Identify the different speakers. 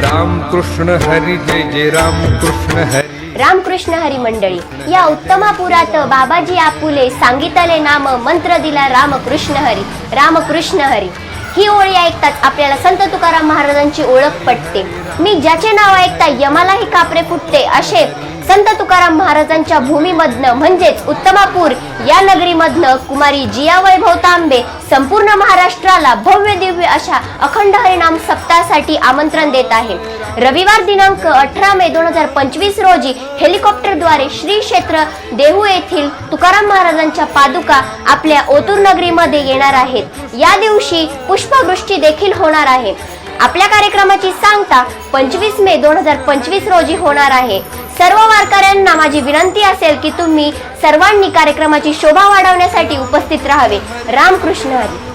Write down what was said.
Speaker 1: राम कृष्ण हरी जय जय राम कृष्ण हरी.
Speaker 2: रामकृष्ण हरी मंडळी, या उत्तमापुरात बाबाजी आपुले सांगितले नाम मंत्र दिला रामकृष्ण हरी. रामकृष्ण हरी ही ओळी ऐकताच आपल्याला संत तुकाराम महाराजांची ओळख पटते. मी ज्याचे नाव ऐकता यमालाही कापरे फुटते असे संत तुकाराम महाराजांच्या भूमीमधनं म्हणजेच उत्तमापूर या नगरीमधनं कुमारी जिया वैभव तांबे संपूर्ण महाराष्ट्राला भव्य दिव्य अशा अखंड हरिनाम सप्ताहासाठी आमंत्रण देत आहे. रविवार दिनांक 18 मे 2025 रोजी हेलिकॉप्टरद्वारे श्री क्षेत्र देहू येथील तुकाराम महाराजांच्या पादुका आपल्या ओतूर नगरीमध्ये येणार आहेत. या दिवशी पुष्पवृष्टी देखील होणार आहे. आपल्या कार्यक्रमाची सांगता 25 मे 2025 रोजी होणार आहे. सर्व वारकऱ्यांना माझी विनंती असेल की तुम्ही सर्वांनी कार्यक्रमाची शोभा वाढवण्यासाठी उपस्थित राहावे. रामकृष्ण हरी.